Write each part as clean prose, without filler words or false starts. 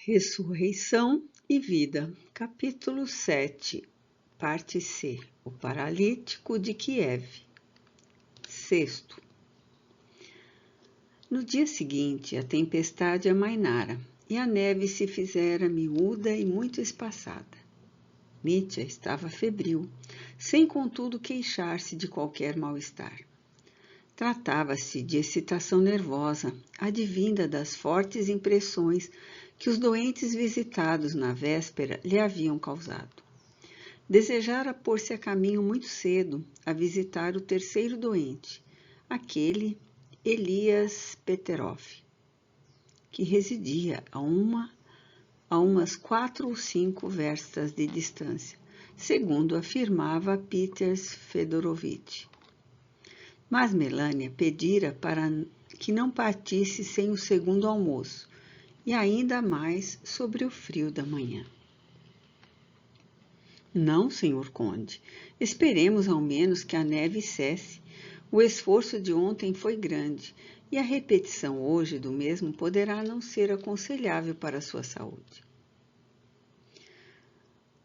Ressurreição e Vida, capítulo 7, parte C, o paralítico de Kiev. Sexto. No dia seguinte, a tempestade amainara, e a neve se fizera miúda e muito espaçada. Mitya estava febril, sem contudo queixar-se de qualquer mal-estar. Tratava-se de excitação nervosa, advinda das fortes impressões que os doentes visitados na véspera lhe haviam causado. Desejara pôr-se a caminho muito cedo a visitar o terceiro doente, aquele Elias Peterov, que residia a umas 4 ou 5 verstas de distância, segundo afirmava Peter Fedorovitch. Mas Melania pedira para que não partisse sem o segundo almoço, e ainda mais sobre o frio da manhã. Não, senhor conde, esperemos ao menos que a neve cesse. O esforço de ontem foi grande, e a repetição hoje do mesmo poderá não ser aconselhável para a sua saúde.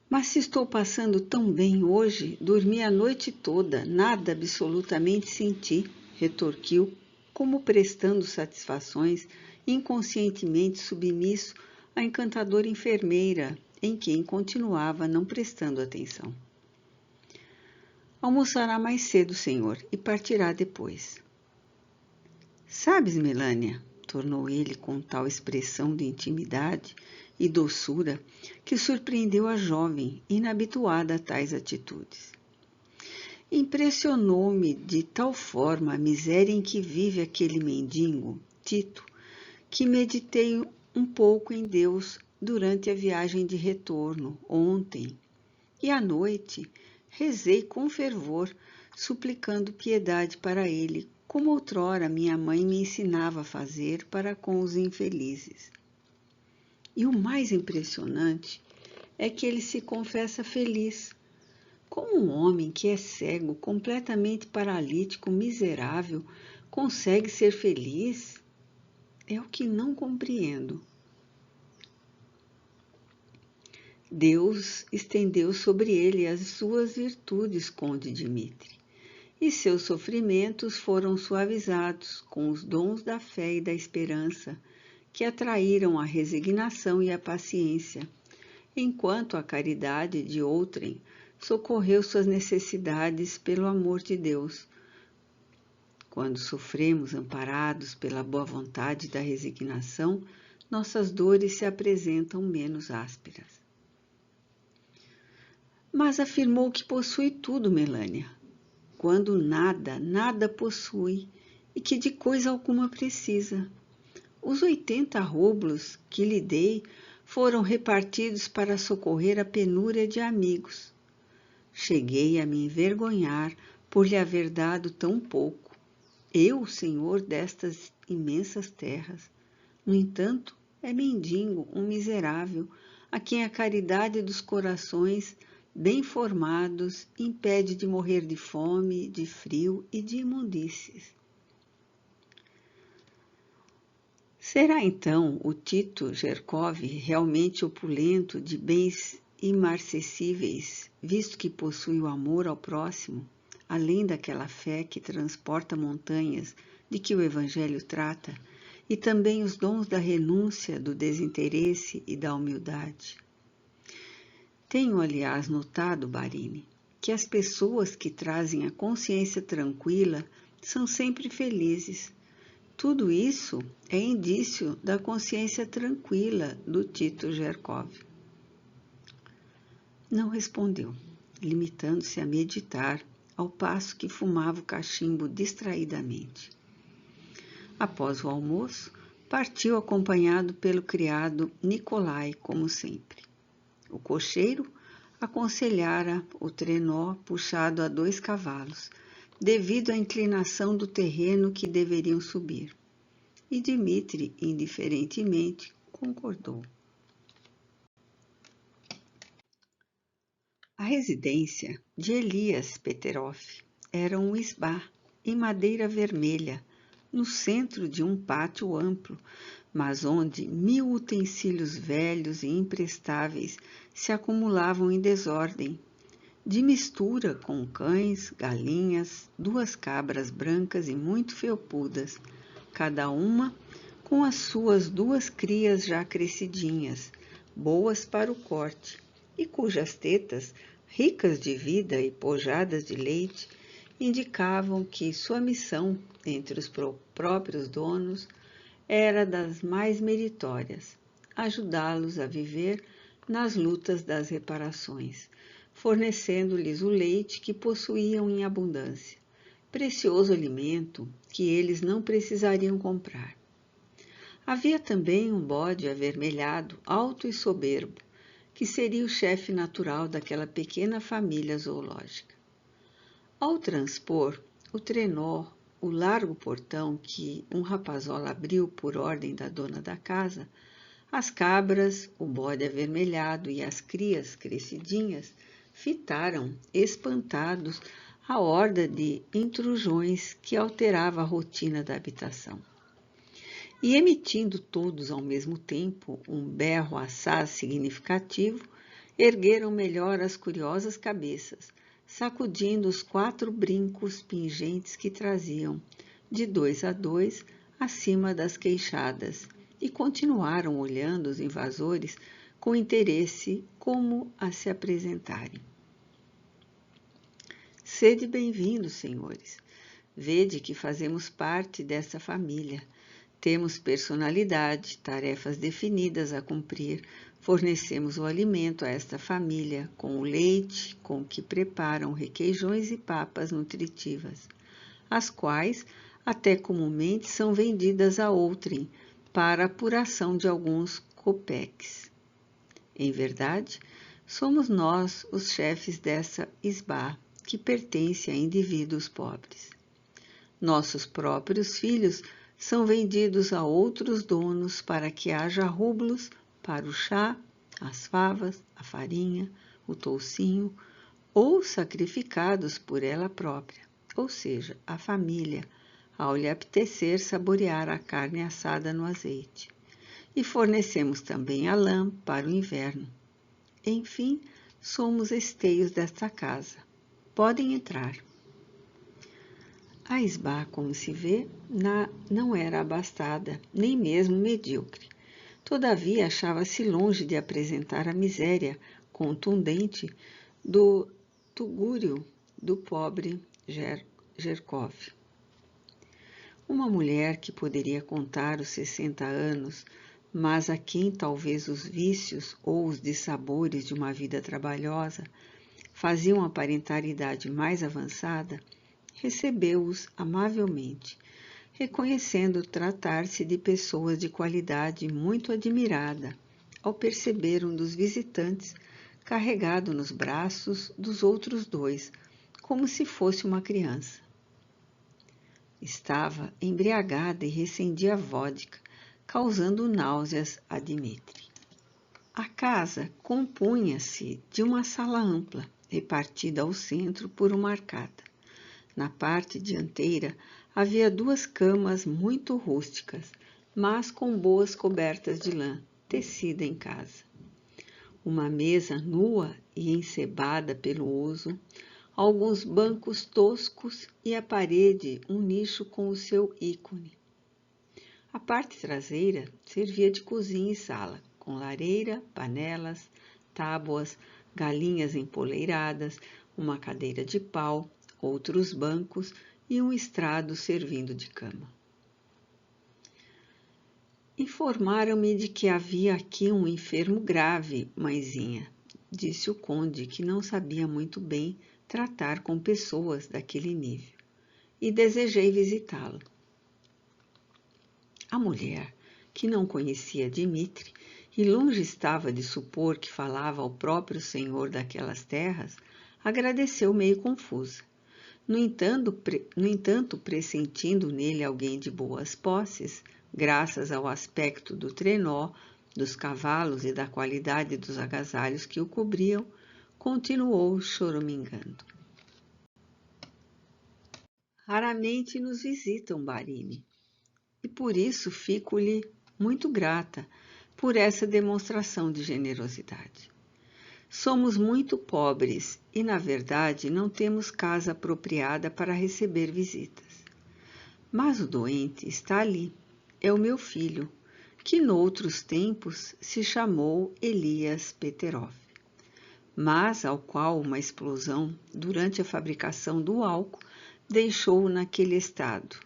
Mas se estou passando tão bem hoje, dormi a noite toda, nada absolutamente senti, retorquiu, como prestando satisfações, inconscientemente submisso à encantadora enfermeira, em quem continuava não prestando atenção. Almoçará mais cedo, senhor, e partirá depois. Sabes, Melania, tornou ele com tal expressão de intimidade e doçura que surpreendeu a jovem, inabituada a tais atitudes. Impressionou-me de tal forma a miséria em que vive aquele mendigo, Tito, que meditei um pouco em Deus durante a viagem de retorno, ontem, e à noite rezei com fervor, suplicando piedade para ele, como outrora minha mãe me ensinava a fazer para com os infelizes. E o mais impressionante é que ele se confessa feliz. Como um homem que é cego, completamente paralítico, miserável, consegue ser feliz? É o que não compreendo. Deus estendeu sobre ele as suas virtudes, conde Dmitri, e seus sofrimentos foram suavizados com os dons da fé e da esperança, que atraíram a resignação e a paciência, enquanto a caridade de outrem socorreu suas necessidades pelo amor de Deus. Quando sofremos amparados pela boa vontade da resignação, nossas dores se apresentam menos ásperas. Mas afirmou que possui tudo, Melania, quando nada possui e que de coisa alguma precisa. Os 80 rublos que lhe dei foram repartidos para socorrer a penúria de amigos. Cheguei a me envergonhar por lhe haver dado tão pouco, eu, senhor destas imensas terras. No entanto, é mendigo, um miserável, a quem a caridade dos corações bem formados impede de morrer de fome, de frio e de imundícies. Será então o Tito Jerkov realmente opulento de bens imarcessíveis, visto que possui o amor ao próximo, além daquela fé que transporta montanhas de que o Evangelho trata, e também os dons da renúncia, do desinteresse e da humildade? Tenho, aliás, notado, Barini, que as pessoas que trazem a consciência tranquila são sempre felizes. Tudo isso é indício da consciência tranquila do Tito Jerkov. Não respondeu, limitando-se a meditar, ao passo que fumava o cachimbo distraidamente. Após o almoço, partiu acompanhado pelo criado Nicolai, como sempre. O cocheiro aconselhara o trenó puxado a 2 cavalos, devido à inclinação do terreno que deveriam subir. E Dmitri, indiferentemente, concordou. A residência de Elias Peterov era um isbá em madeira vermelha, no centro de um pátio amplo, mas onde 1000 utensílios velhos e imprestáveis se acumulavam em desordem, de mistura com cães, galinhas, 2 cabras brancas e muito felpudas, cada uma com as suas 2 crias já crescidinhas, boas para o corte, e cujas tetas, ricas de vida e pojadas de leite, indicavam que sua missão entre os próprios donos era das mais meritórias, ajudá-los a viver nas lutas das reparações, fornecendo-lhes o leite que possuíam em abundância, precioso alimento que eles não precisariam comprar. Havia também um bode avermelhado, alto e soberbo, que seria o chefe natural daquela pequena família zoológica. Ao transpor o trenó, o largo portão que um rapazola abriu por ordem da dona da casa, as cabras, o bode avermelhado e as crias crescidinhas fitaram, espantados, a horda de intrusões que alterava a rotina da habitação. E emitindo todos ao mesmo tempo um berro assaz significativo, ergueram melhor as curiosas cabeças, sacudindo os 4 brincos pingentes que traziam, de 2 a 2, acima das queixadas, e continuaram olhando os invasores com interesse como a se apresentarem. Sede bem-vindos, senhores. Vede que fazemos parte dessa família. Temos personalidade, tarefas definidas a cumprir, fornecemos o alimento a esta família com o leite com que preparam requeijões e papas nutritivas, as quais até comumente são vendidas a outrem para apuração de alguns copeques. Em verdade, somos nós os chefes dessa isbá, que pertence a indivíduos pobres. Nossos próprios filhos são vendidos a outros donos para que haja rublos para o chá, as favas, a farinha, o toucinho, ou sacrificados por ela própria, ou seja, a família, ao lhe apetecer saborear a carne assada no azeite. E fornecemos também a lã para o inverno. Enfim, somos esteios desta casa. Podem entrar. A isbá, como se vê, não era abastada, nem mesmo medíocre. Todavia, achava-se longe de apresentar a miséria contundente do tugúrio do pobre Jerkov. Uma mulher que poderia contar os 60 anos, mas a quem talvez os vícios ou os dissabores de uma vida trabalhosa faziam aparentar idade mais avançada, recebeu-os amavelmente, reconhecendo tratar-se de pessoas de qualidade muito admirada, ao perceber um dos visitantes carregado nos braços dos outros 2, como se fosse uma criança. Estava embriagada e recendia vodka, causando náuseas a Dmitri. A casa compunha-se de uma sala ampla, repartida ao centro por uma arcada. Na parte dianteira havia 2 camas muito rústicas, mas com boas cobertas de lã, tecida em casa. Uma mesa nua e encebada pelo uso, alguns bancos toscos e à parede um nicho com o seu ícone. A parte traseira servia de cozinha e sala, com lareira, panelas, tábuas, galinhas empoleiradas, uma cadeira de pau, outros bancos e um estrado servindo de cama. Informaram-me de que havia aqui um enfermo grave, mãezinha, disse o conde, que não sabia muito bem tratar com pessoas daquele nível, e desejei visitá-lo. A mulher, que não conhecia Dmitri e longe estava de supor que falava ao próprio senhor daquelas terras, agradeceu meio confusa. No entanto, pressentindo nele alguém de boas posses, graças ao aspecto do trenó, dos cavalos e da qualidade dos agasalhos que o cobriam, continuou choramingando. Raramente nos visitam, Barini. e por isso fico-lhe muito grata por essa demonstração de generosidade. Somos muito pobres e, na verdade, não temos casa apropriada para receber visitas. Mas o doente está ali, é o meu filho, que noutros tempos se chamou Elias Peterov, mas ao qual uma explosão durante a fabricação do álcool deixou-o naquele estado.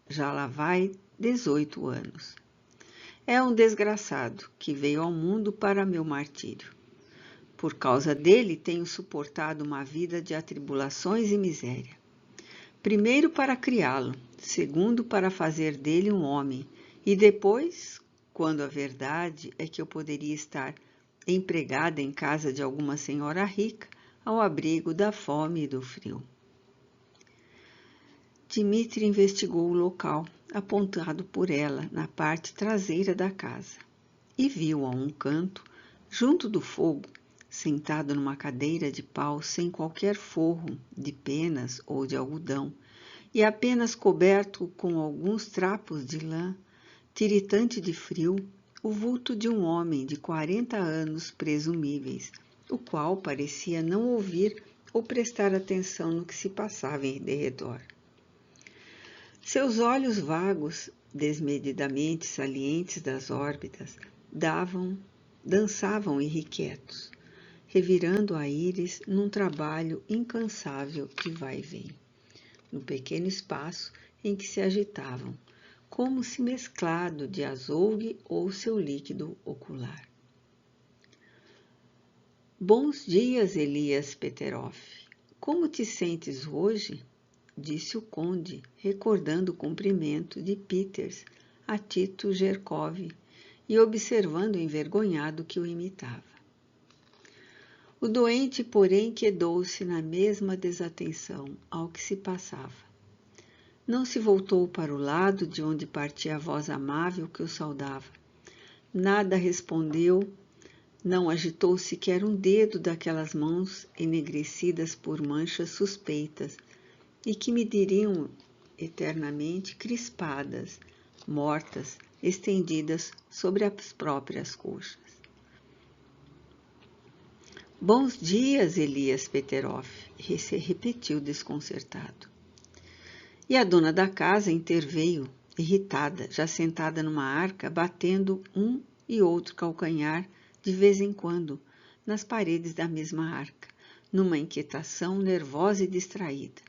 Já lá vai 18 anos. É um desgraçado que veio ao mundo para meu martírio. Por causa dele, tenho suportado uma vida de atribulações e miséria. Primeiro para criá-lo, segundo para fazer dele um homem, e depois, quando a verdade é que eu poderia estar empregada em casa de alguma senhora rica, ao abrigo da fome e do frio. Dmitri investigou o local, apontado por ela na parte traseira da casa, e viu a um canto, junto do fogo, sentado numa cadeira de pau sem qualquer forro de penas ou de algodão, e apenas coberto com alguns trapos de lã, tiritante de frio, o vulto de um homem de 40 anos presumíveis, o qual parecia não ouvir ou prestar atenção no que se passava em derredor. Seus olhos vagos, desmedidamente salientes das órbitas, dançavam irrequietos, revirando a íris num trabalho incansável de vai e vem, no pequeno espaço em que se agitavam, como se mesclado de azougue ou seu líquido ocular. Bons dias, Elias Peterov. Como te sentes hoje? Disse o conde, recordando o cumprimento de Peters a Tito Gerkov e observando o envergonhado que o imitava. O doente, porém, quedou-se na mesma desatenção ao que se passava. Não se voltou para o lado de onde partia a voz amável que o saudava. Nada respondeu, não agitou sequer um dedo daquelas mãos enegrecidas por manchas suspeitas e que me diriam eternamente crispadas, mortas, estendidas sobre as próprias coxas. Bons dias, Elias Peterov, repetiu desconcertado. E a dona da casa interveio, irritada, já sentada numa arca, batendo um e outro calcanhar de vez em quando nas paredes da mesma arca, numa inquietação nervosa e distraída,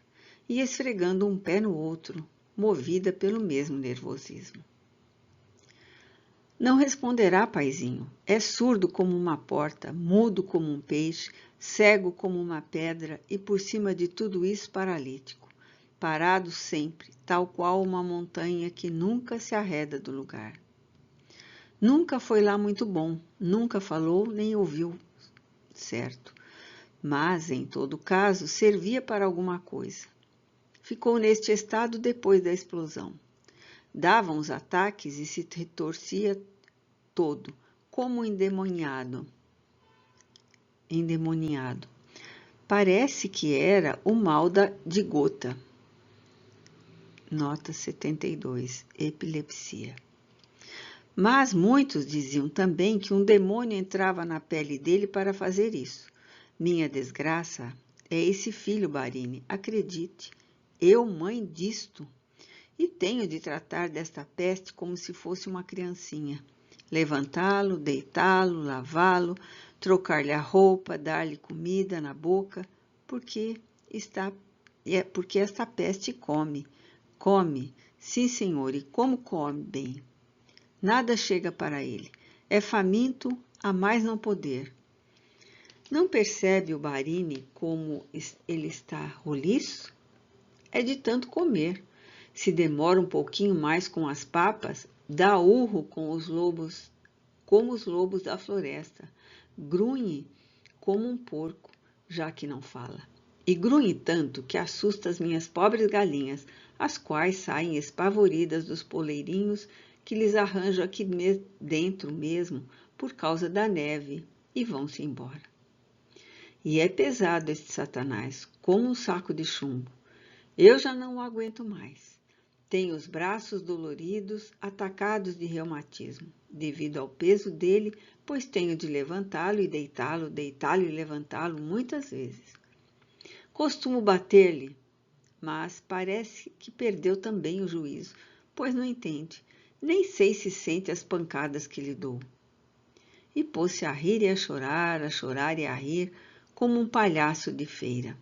e esfregando um pé no outro, movida pelo mesmo nervosismo. Não responderá, paizinho. É surdo como uma porta, mudo como um peixe, cego como uma pedra e, por cima de tudo isso, paralítico. Parado sempre, tal qual uma montanha que nunca se arreda do lugar. Nunca foi lá muito bom, nunca falou nem ouviu, certo. Mas, em todo caso, servia para alguma coisa. Ficou neste estado depois da explosão. Dava uns ataques e se retorcia todo, como endemoniado. Parece que era o mal de gota. Nota 72, epilepsia. Mas muitos diziam também que um demônio entrava na pele dele para fazer isso. Minha desgraça é esse filho, Barini, acredite. Eu, mãe disto, e tenho de tratar desta peste como se fosse uma criancinha. Levantá-lo, deitá-lo, lavá-lo, trocar-lhe a roupa, dar-lhe comida na boca, porque esta peste come. Come, sim, senhor, e como come bem. Nada chega para ele. É faminto a mais não poder. Não percebe o Barini como ele está roliço? É de tanto comer. Se demora um pouquinho mais com as papas, dá urro com os lobos, como os lobos da floresta. Grunhe como um porco, já que não fala. E grunhe tanto que assusta as minhas pobres galinhas, as quais saem espavoridas dos poleirinhos que lhes arranjo aqui dentro mesmo por causa da neve e vão-se embora. E é pesado este Satanás, como um saco de chumbo. Eu já não o aguento mais. Tem os braços doloridos, atacados de reumatismo, devido ao peso dele, pois tenho de levantá-lo e deitá-lo, deitá-lo e levantá-lo muitas vezes. Costumo bater-lhe, mas parece que perdeu também o juízo, pois não entende, nem sei se sente as pancadas que lhe dou. E pôs-se a rir e a chorar e a rir, como um palhaço de feira.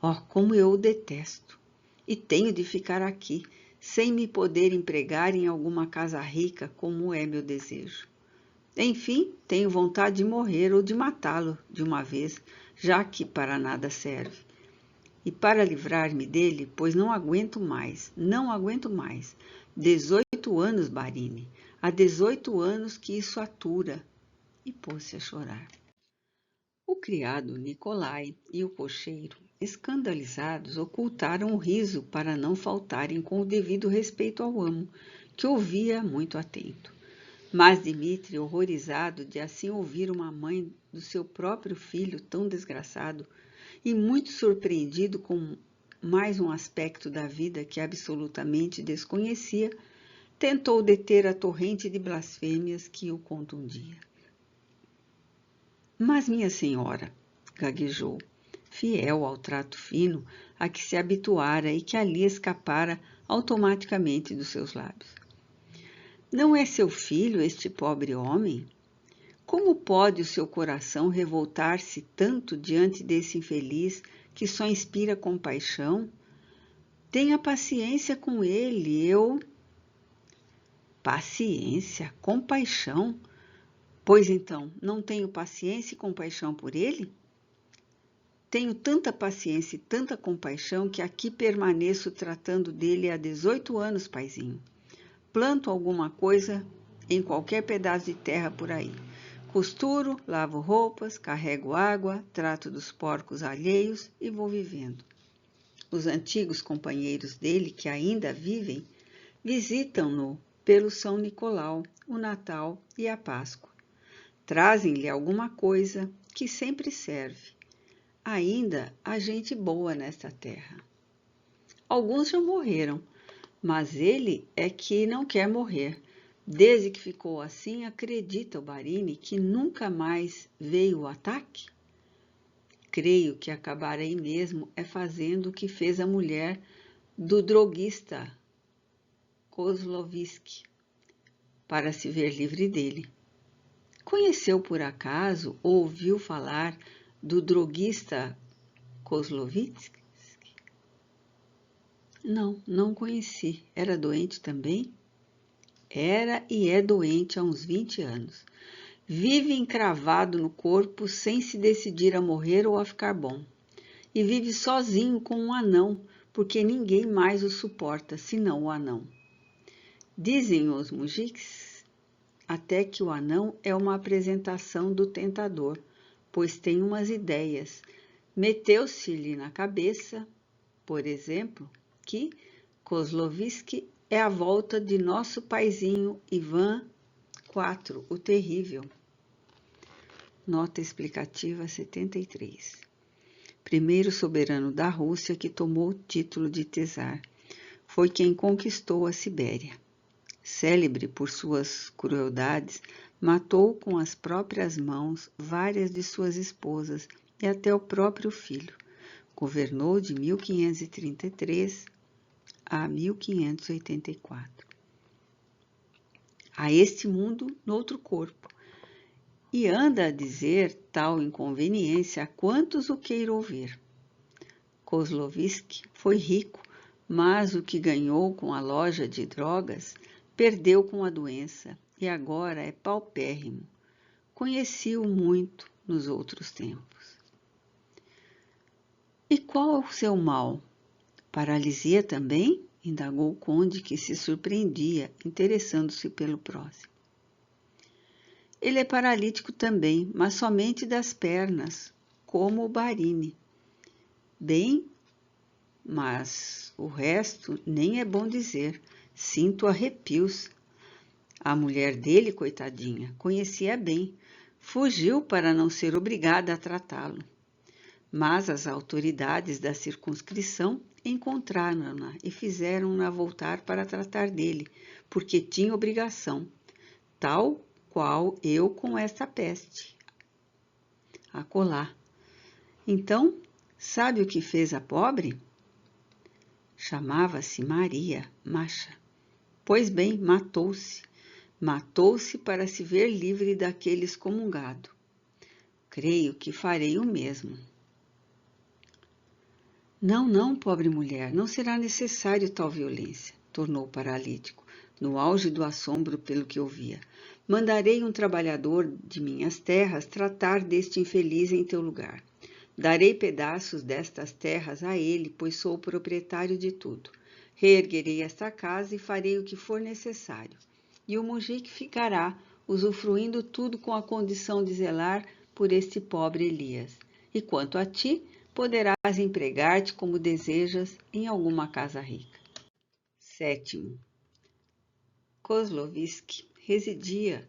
Oh, como eu o detesto! E tenho de ficar aqui, sem me poder empregar em alguma casa rica, como é meu desejo. Enfim, tenho vontade de morrer ou de matá-lo de uma vez, já que para nada serve. E para livrar-me dele, pois não aguento mais. 18 anos, Barini. Há 18 anos que isso atura. E pôs-se a chorar. O criado Nicolai e o cocheiro, escandalizados, ocultaram o riso para não faltarem com o devido respeito ao amo, que ouvia muito atento. Mas Dmitri, horrorizado de assim ouvir uma mãe do seu próprio filho tão desgraçado, e muito surpreendido com mais um aspecto da vida que absolutamente desconhecia, tentou deter a torrente de blasfêmias que o contundia. Mas, minha senhora, gaguejou, fiel ao trato fino a que se habituara e que ali escapara automaticamente dos seus lábios. Não é seu filho este pobre homem? Como pode o seu coração revoltar-se tanto diante desse infeliz que só inspira compaixão? Tenha paciência com ele, eu... Paciência? Compaixão? Pois então, não tenho paciência e compaixão por ele? Tenho tanta paciência e tanta compaixão que aqui permaneço tratando dele há 18 anos, paizinho. Planto alguma coisa em qualquer pedaço de terra por aí. Costuro, lavo roupas, carrego água, trato dos porcos alheios e vou vivendo. Os antigos companheiros dele, que ainda vivem, visitam-no pelo São Nicolau, o Natal e a Páscoa. Trazem-lhe alguma coisa que sempre serve. Ainda há gente boa nesta terra. Alguns já morreram, mas ele é que não quer morrer. Desde que ficou assim, acredita o Barini que nunca mais veio o ataque? Creio que acabarei mesmo fazendo o que fez a mulher do droguista Kozlovsky, para se ver livre dele. Conheceu por acaso ou ouviu falar do droguista Kozlovsky? Não conheci. Era doente também? Era e é doente há uns 20 anos. Vive encravado no corpo sem se decidir a morrer ou a ficar bom. E vive sozinho com um anão, porque ninguém mais o suporta, senão o anão. Dizem os mujiks até que o anão é uma apresentação do tentador, pois tem umas ideias. Meteu-se-lhe na cabeça, por exemplo, que Kozlovsky é a volta de nosso paizinho Ivan IV, o Terrível. Nota explicativa 73. Primeiro soberano da Rússia que tomou o título de czar. Foi quem conquistou a Sibéria. Célebre por suas crueldades, matou com as próprias mãos várias de suas esposas e até o próprio filho. Governou de 1533 a 1584. A este mundo, noutro corpo. E anda a dizer tal inconveniência a quantos o queiram ouvir. Kozlovsky foi rico, mas o que ganhou com a loja de drogas, perdeu com a doença e agora é paupérrimo. Conheci-o muito nos outros tempos. E qual é o seu mal? Paralisia também? Indagou o conde, que se surpreendia, interessando-se pelo próximo. Ele é paralítico também, mas somente das pernas, como o Barini. Bem, mas o resto nem é bom dizer. Sinto arrepios. A mulher dele, coitadinha, conhecia bem. Fugiu para não ser obrigada a tratá-lo. Mas as autoridades da circunscrição encontraram-na e fizeram-na voltar para tratar dele, porque tinha obrigação, tal qual eu com esta peste. Acolá. Então, sabe o que fez a pobre? Chamava-se Maria Macha. Pois bem, matou-se. Matou-se para se ver livre daquele excomungado. Creio que farei o mesmo. Não, não, pobre mulher, não será necessário tal violência, tornou o paralítico, no auge do assombro pelo que ouvia. Mandarei um trabalhador de minhas terras tratar deste infeliz em teu lugar. Darei pedaços destas terras a ele, pois sou o proprietário de tudo. Reerguerei esta casa e farei o que for necessário. E o mujique ficará, usufruindo tudo com a condição de zelar por este pobre Elias. E quanto a ti, poderás empregar-te como desejas em alguma casa rica. 7. Kozlovski residia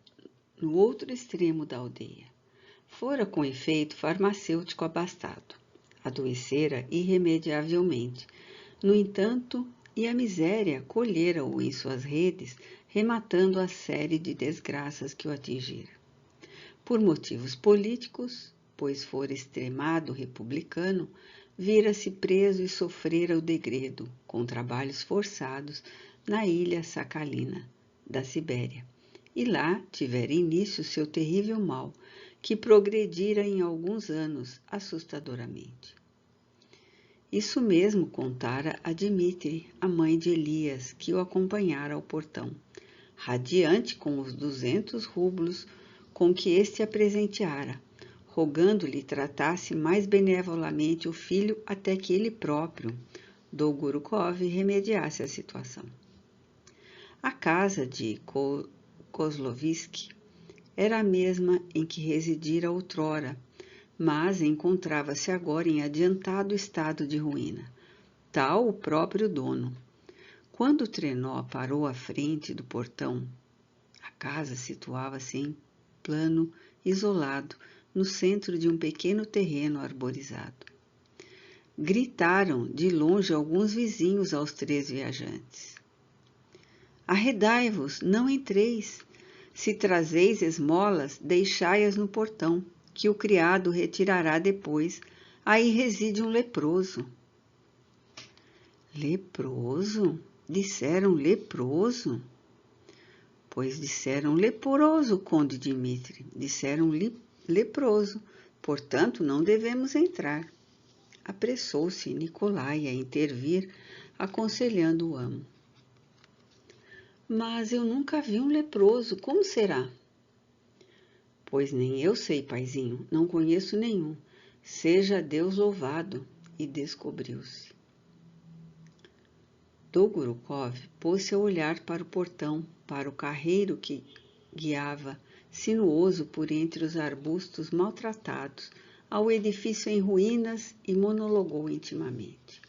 no outro extremo da aldeia. Fora, com efeito, farmacêutico abastado. Adoecera irremediavelmente. No entanto, e a miséria colhera-o em suas redes, rematando a série de desgraças que o atingira. Por motivos políticos, pois fora extremado republicano, vira-se preso e sofrera o degredo, com trabalhos forçados, na ilha Sakhalina, da Sibéria. E lá tivera início seu terrível mal, que progredira em alguns anos assustadoramente. Isso mesmo contara a Dmitri, a mãe de Elias, que o acompanhara ao portão, radiante com os 200 rublos com que este a presenteara, rogando-lhe tratasse mais benevolamente o filho até que ele próprio, Dolgorukov, remediasse a situação. A casa de Kozlovski era a mesma em que residira outrora, mas encontrava-se agora em adiantado estado de ruína, tal o próprio dono. Quando o trenó parou à frente do portão, a casa situava-se em plano isolado, no centro de um pequeno terreno arborizado. Gritaram de longe alguns vizinhos aos 3 viajantes. Arredai-vos, não entreis. Se trazeis esmolas, deixai-as no portão, que o criado retirará depois. Aí reside um leproso. Leproso? Disseram leproso? Pois disseram leproso, conde Dmitri. Disseram leproso, portanto não devemos entrar. Apressou-se Nicolai a intervir, aconselhando o amo. Mas eu nunca vi um leproso, como será? Pois nem eu sei, paizinho, não conheço nenhum. Seja Deus louvado. E descobriu-se. Dolgorukov pôs-se a olhar para o portão, para o carreiro que guiava, sinuoso por entre os arbustos maltratados, ao edifício em ruínas e monologou intimamente.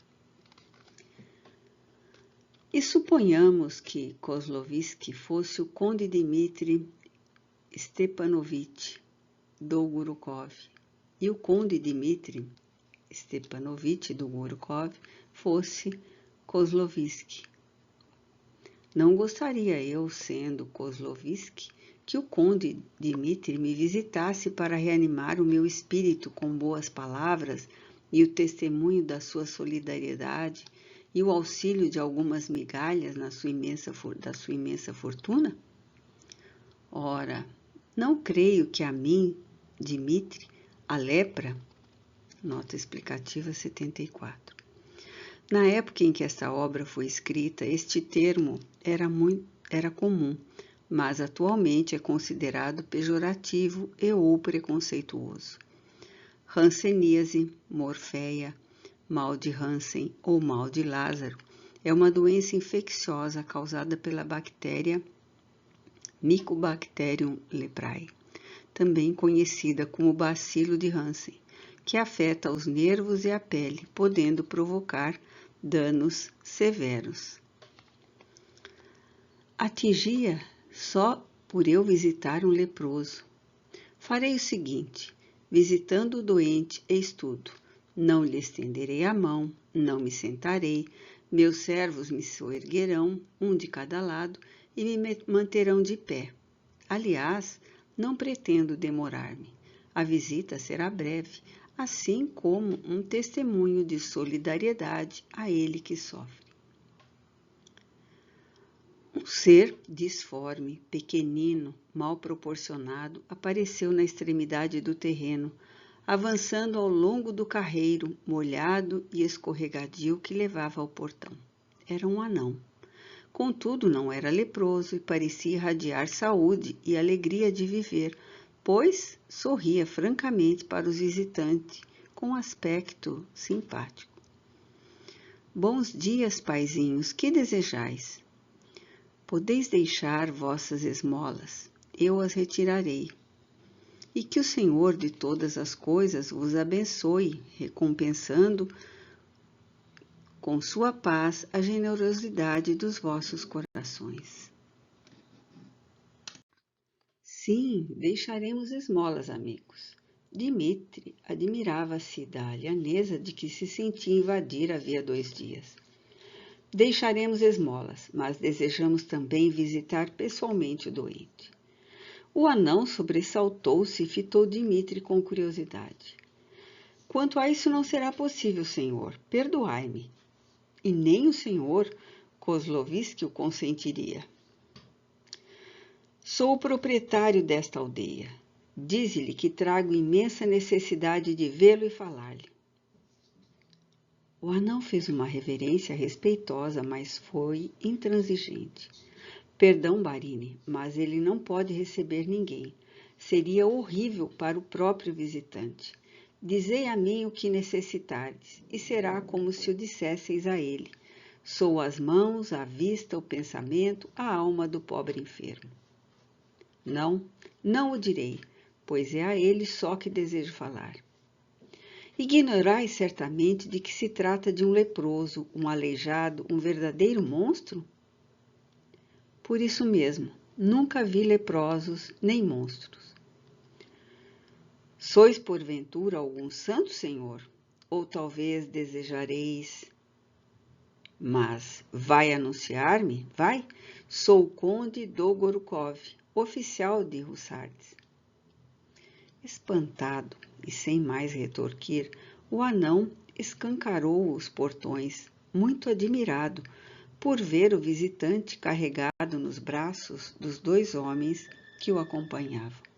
E suponhamos que Kozlovski fosse o conde Dmitri Stepanovich Dolgorukov e o conde Dmitri Stepanovich Dolgorukov fosse Kozlovski. Não gostaria eu, sendo Kozlovski, que o conde Dmitri me visitasse para reanimar o meu espírito com boas palavras e o testemunho da sua solidariedade e o auxílio de algumas migalhas da sua imensa fortuna? Ora, não creio que a mim, Dmitri, a lepra, nota explicativa 74. Na época em que esta obra foi escrita, este termo era comum, mas atualmente é considerado pejorativo e ou preconceituoso. Hanseníase, morféia, mal de Hansen ou mal de Lázaro é uma doença infecciosa causada pela bactéria Mycobacterium leprae, também conhecida como bacilo de Hansen, que afeta os nervos e a pele, podendo provocar danos severos. Atingia só por eu visitar um leproso. Farei o seguinte, visitando o doente, eis tudo. Não lhe estenderei a mão, não me sentarei, meus servos me soerguerão, um de cada lado, e me manterão de pé. Aliás, não pretendo demorar-me. A visita será breve, assim como um testemunho de solidariedade a ele que sofre. Um ser disforme, pequenino, mal proporcionado, apareceu na extremidade do terreno, avançando ao longo do carreiro, molhado e escorregadio que levava ao portão. Era um anão. Contudo, não era leproso e parecia irradiar saúde e alegria de viver, pois sorria francamente para os visitantes, com aspecto simpático. Bons dias, paizinhos, que desejais? Podeis deixar vossas esmolas, eu as retirarei. E que o Senhor de todas as coisas vos abençoe, recompensando com sua paz a generosidade dos vossos corações. Sim, deixaremos esmolas, amigos. Dmitri admirava-se da alhaneza de que se sentia invadir havia 2 dias. Deixaremos esmolas, mas desejamos também visitar pessoalmente o doente. O anão sobressaltou-se e fitou Dmitri com curiosidade. Quanto a isso não será possível, senhor. Perdoai-me. E nem o senhor Kozlovsky o consentiria. Sou o proprietário desta aldeia. Dize-lhe que trago imensa necessidade de vê-lo e falar-lhe. O anão fez uma reverência respeitosa, mas foi intransigente. Perdão, Barine, mas ele não pode receber ninguém. Seria horrível para o próprio visitante. Dizei a mim o que necessitardes, e será como se o dissesseis a ele. Sou as mãos, a vista, o pensamento, a alma do pobre enfermo. Não, não o direi, pois é a ele só que desejo falar. Ignorais certamente de que se trata de um leproso, um aleijado, um verdadeiro monstro? Por isso mesmo, nunca vi leprosos nem monstros. Sois porventura algum santo, senhor? Ou talvez desejareis... Mas vai anunciar-me? Vai? Sou o conde Dolgorukov, oficial de Hussards. Espantado e sem mais retorquir, o anão escancarou os portões, muito admirado por ver o visitante carregado nos braços dos 2 homens que o acompanhavam.